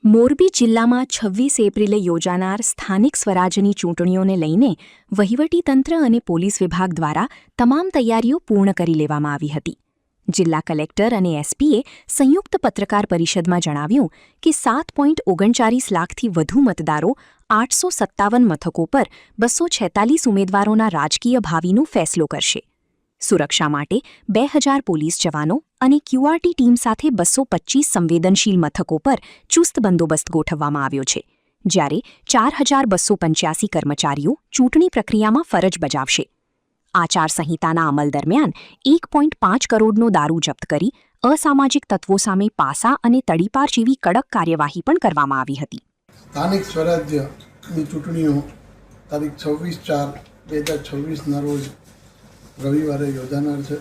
મોરબી જિલ્લામાં 26 એપ્રિલે યોજાનાર સ્થાનિક સ્વરાજની ચૂંટણીઓને લઈને વહીવટીતંત્ર અને પોલીસ વિભાગ દ્વારા તમામ તૈયારીઓ પૂર્ણ કરી લેવામાં આવી હતી. જિલ્લા કલેક્ટર અને એસપીએ સંયુક્ત પત્રકાર પરિષદમાં જણાવ્યું કે 7.39 લાખથી વધુ મતદારો 857 મથકો પર 246 ઉમેદવારોના રાજકીય ભાવિનો ફેસલો કરશે. સુરક્ષા માટે 2000 પોલીસ જવાનો અને ક્યુઆરટી ટીમ સાથે 225 સંવેદનશીલ મથકો પર ચુસ્ત બંદોબસ્ત ગોઠવવામાં આવ્યો છે, જ્યારે 4285 કર્મચારીઓ ચૂંટણી પ્રક્રિયામાં ફરજ બજાવશે. આચારસંહિતાના અમલ દરમિયાન 1.5 કરોડનો દારૂ જપ્ત કરી અસામાજિક તત્વો સામે પાસા અને તડીપાર જેવી કડક કાર્યવાહી પણ કરવામાં આવી હતી. સ્થાનિક સ્વરાજ્યની ચૂંટણીઓ તારીખ 26/4/2026ના રોજ રવિવારે યોજાનાર છે.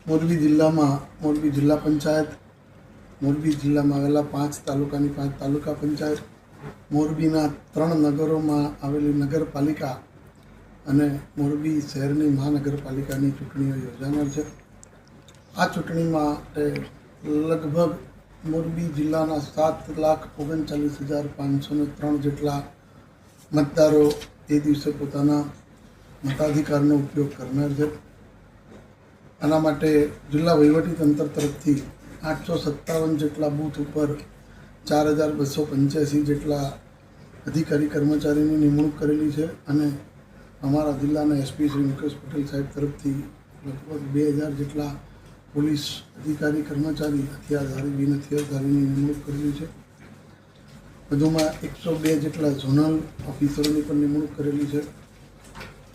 મોરબી જિલ્લામાં મોરબી જિલ્લા પંચાયત, મોરબી જિલ્લામાં આવેલા 5 તાલુકાની 5 તાલુકા પંચાયત, મોરબીના 3 નગરોમાં આવેલી નગરપાલિકા અને મોરબી શહેરની મહાનગરપાલિકાની ચૂંટણીઓ યોજાનાર છે. આ ચૂંટણી માટે લગભગ મોરબી જિલ્લાના 7,39,503 જેટલા મતદારો એ દિવસે પોતાના મતાધિકારનો ઉપયોગ કરનાર છે. આના માટે જિલ્લા વહીવટીતંત્ર તરફથી 857 જેટલા બૂથ ઉપર 4285 જેટલા અધિકારી કર્મચારીની નિમણૂક કરેલી છે અને અમારા જિલ્લાના એસપી શ્રી મુકેશ પટેલ સાહેબ તરફથી લગભગ 2000 જેટલા પોલીસ અધિકારી કર્મચારી હથિયારધારી બિન હથિયારધારીની નિમણૂક કરેલી છે. વધુમાં 102 જેટલા ઝોનલ ઓફિસરોની પણ નિમણૂક કરેલી છે.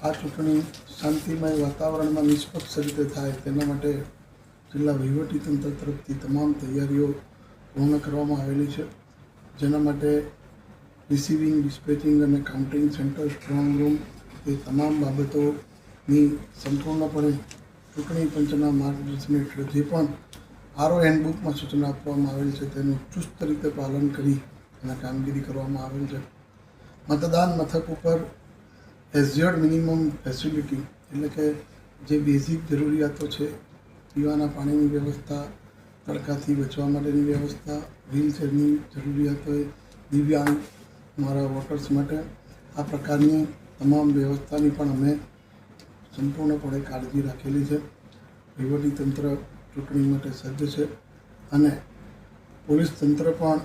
આ ચૂંટણી શાંતિમય વાતાવરણમાં નિષ્પક્ષ રીતે થાય તેના માટે જિલ્લા વહીવટીતંત્ર તરફથી તમામ તૈયારીઓ પૂર્ણ કરવામાં આવેલી છે, જેના માટે રિસીવિંગ, ડિસ્પેચિંગ અને કાઉન્ટિંગ સેન્ટર, સ્ટ્રોંગ રૂમ એ તમામ બાબતોની સંપૂર્ણપણે ચૂંટણી પંચના માર્ગદર્શન હેઠળ જે પણ આરઓ હેન્ડબુકમાં સૂચના આપવામાં આવેલ છે તેનું ચુસ્ત રીતે પાલન કરી અને કામગીરી કરવામાં આવેલ છે. મતદાન મથક ઉપર એઝ્યોર્ડ મિનિમમ ફેસિલિટી એટલે કે જે બેઝિક જરૂરિયાતો છે, પીવાના પાણીની વ્યવસ્થા, તડકાથી બચવા માટેની વ્યવસ્થા, વ્હીલચેરની જરૂરિયાત હોય, દિવ્યાંગ મારા વોટર્સ માટે આ પ્રકારની તમામ વ્યવસ્થાની પણ અમે સંપૂર્ણપણે કાળજી રાખેલી છે. વહીવટીતંત્ર ચૂંટણી માટે સજ્જ છે અને પોલીસ તંત્ર પણ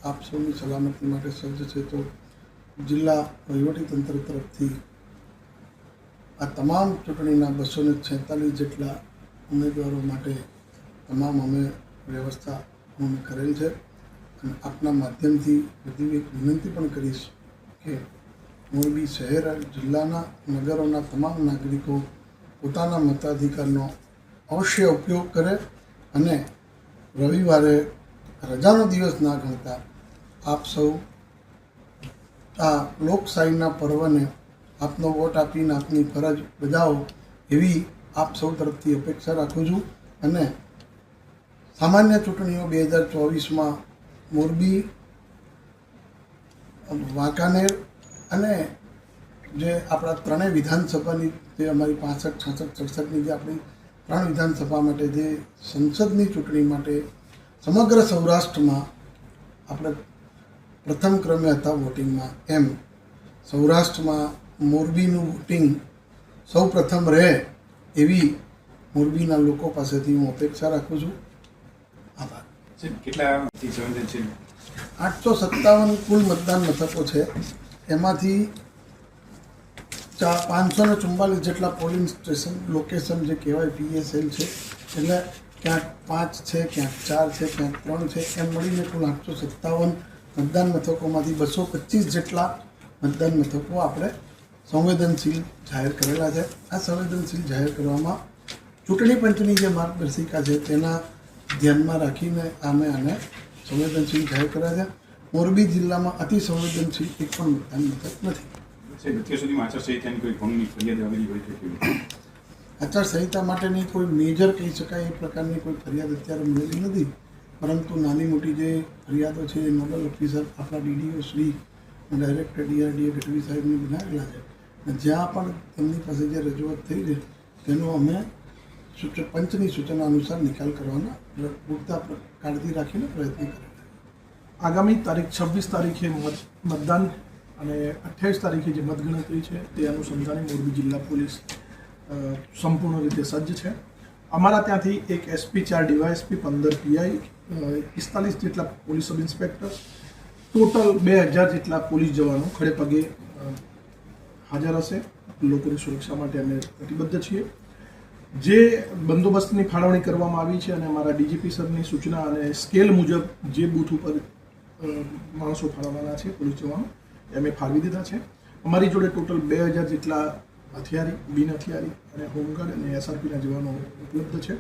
આપ સૌની સલામતી માટે સજ્જ છે. તો જિલ્લા વહીવટીતંત્ર તરફથી આ તમામ ચૂંટણીના 246 જેટલા ઉમેદવારો માટે તમામ અમે વ્યવસ્થા પૂર્ણ કરેલ છે. અને આપના માધ્યમથી વધુ એક વિનંતી પણ કરીશ કે મોરબી શહેર જિલ્લાના નગરોના તમામ નાગરિકો પોતાના મતાધિકારનો અવશ્ય ઉપયોગ કરે અને રવિવારે રજાનો દિવસ ના ગણતા આપ સૌ આ લોકશાહીના પર્વને આપનો વોટ આપીને આપની ફરજ બજાવો એવી આપ સૌ તરફથી અપેક્ષા રાખું છું. અને સામાન્ય ચૂંટણીઓ 2024માં મોરબી, વાંકાનેર અને જે આપણા ત્રણેય વિધાનસભાની જે અમારી 65, 66, 67ની જે આપણી 3 વિધાનસભા માટે જે સંસદની ચૂંટણી માટે સમગ્ર સૌરાષ્ટ્રમાં આપણે પ્રથમ ક્રમે હતા વોટિંગમાં, એમ સૌરાષ્ટ્રમાં મોરબીનું વોટિંગ સૌ પ્રથમ રહે એવી મોરબીના લોકો પાસેથી હું અપેક્ષા રાખું છું. આભાર. કેટલા સંવેદનશીલ? 857 કુલ મતદાન મથકો છે. એમાંથી 544 જેટલા પોલિંગ સ્ટેશન લોકેશન જે કહેવાય PSL છે, એટલે ક્યાંક 5 છે, ક્યાંક 4 છે, ક્યાંક 3 છે, એમ મળીને કુલ 857 મતદાન મથકોમાંથી 225 જેટલા મતદાન મથકો આપણે સંવેદનશીલ જાહેર કરેલા છે. આ સંવેદનશીલ જાહેર કરવામાં ચૂંટણી પંચની જે માર્ગદર્શિકા છે તેના ધ્યાનમાં રાખીને અમે આને સંવેદનશીલ જાહેર કર્યા છે. મોરબી જિલ્લામાં અતિ સંવેદનશીલ એક પણ મતદાન મથક નથી. અત્યાર સુધીમાં આચારસંહિતાની કોઈ ભંગની ફરિયાદ આવેલી હોય કે આચારસંહિતા માટેની કોઈ મેજર કહી શકાય એ પ્રકારની કોઈ ફરિયાદ અત્યારે મળેલી નથી, પરંતુ નાની મોટી જે ફરિયાદો છે એ નોડલ ઓફિસર આપણા DDO Shri, director DRDA Gadhvi સાહેબને બનાવેલા છે અને જ્યાં પણ તેમની પાસે જે રજૂઆત થઈ છે તેનો અમે પંચની સૂચના અનુસાર નિકાલ કરવાના પૂરતા કાળજી રાખીને પ્રયત્ન કરેલા. આગામી તારીખ 26 તારીખે મતદાન અને 28 તારીખે જે મતગણતરી છે તે અનુસંધાને મોરબી જિલ્લા પોલીસ સંપૂર્ણ રીતે સજ્જ છે. અમારા ત્યાંથી એક SP 4 DYSP 15 PI 45 જેટલા પોલીસ સબ ઇન્સ્પેક્ટર ટોટલ 2000 જેટલા પોલીસ જવાનો ખડે પગે હાજર હશે. લોકોની સુરક્ષા માટે અમે કટિબદ્ધ છીએ. જે બંદોબસ્તની ફાળવણી કરવામાં આવી છે અને અમારા DGP સરની સૂચના અને સ્કેલ મુજબ જે બૂથ ઉપર માણસો ફાળવવાના છે પોલીસ જવાનો એ અમે ફાળવી દીધા છે. અમારી જોડે ટોટલ 2000 જેટલા હથિયારી, બિન હથિયારી અને હોમગાર્ડ અને SRPના જવાનો ઉપલબ્ધ છે.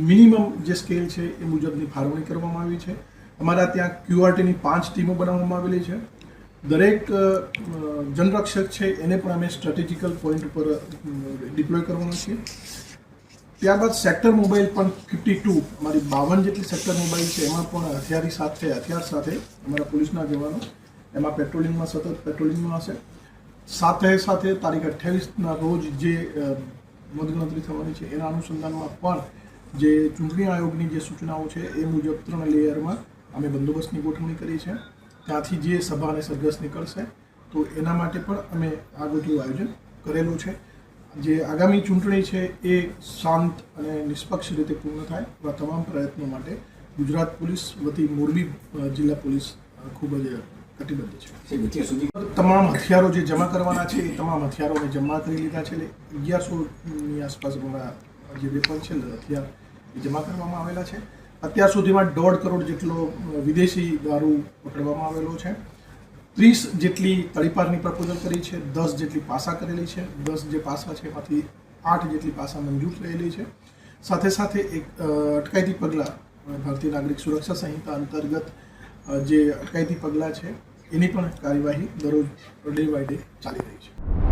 મિનિમમ જે સ્કેલ છે એ મુજબની ફાળવણી કરવામાં આવી છે. અમારા ત્યાં QRTની 5 ટીમો બનાવવામાં આવેલી છે. દરેક જનરક્ષક છે એને પણ અમે સ્ટ્રેટેજિકલ પોઈન્ટ ઉપર ડિપ્લોય કરવાના છીએ. ત્યારબાદ સેક્ટર મોબાઈલ પણ 52 અમારી 52 જેટલી સેક્ટર મોબાઈલ છે એમાં પણ હથિયાર સાથે અમારા પોલીસના જવાનો એમાં પેટ્રોલિંગમાં સતત પેટ્રોલિંગમાં હશે. સાથે તારીખ 28ના રોજ જે મતગણતરી થવાની છે એના અનુસંધાનમાં પણ જે ચૂંટણી આયોગની જે સૂચનાઓ છે એ મુજબ 3 લેયરમાં અમે બંદોબસ્તની ગોઠવણી કરી છે. ત્યાંથી જે સભા અને સરઘસ નીકળશે તો એના માટે પણ અમે આગોતરું આયોજન કરેલું છે. જે આગામી ચૂંટણી છે એ શાંત અને નિષ્પક્ષ રીતે પૂર્ણ થાય એવા તમામ પ્રયત્નો માટે ગુજરાત પોલીસ વતી મોરબી જિલ્લા પોલીસ ખૂબ જ કટિબદ્ધ છે. તમામ હથિયારો જે જમા કરવાના છે એ તમામ હથિયારોને જમા કરી લીધા છે. 1100ની આસપાસ જે વેપન છે હથિયાર એ જમા કરવામાં આવેલા છે. અત્યાર સુધીમાં 1.5 કરોડ જેટલો વિદેશી દારૂ પકડવામાં આવેલો છે. 30 જેટલી તળીપારની પ્રપોઝલ કરી છે, 10 જેટલી પાસા કરેલી છે. 10 જે પાસા છે એમાંથી 8 જેટલી પાસા મંજૂર થયેલી છે. સાથે એક અટકાયતી પગલાં ભારતીય નાગરિક સુરક્ષા સંહિતા અંતર્ગત જે અટકાયતી પગલાં છે એની પણ કાર્યવાહી દરરોજ ડે બાય ડે ચાલી રહી છે.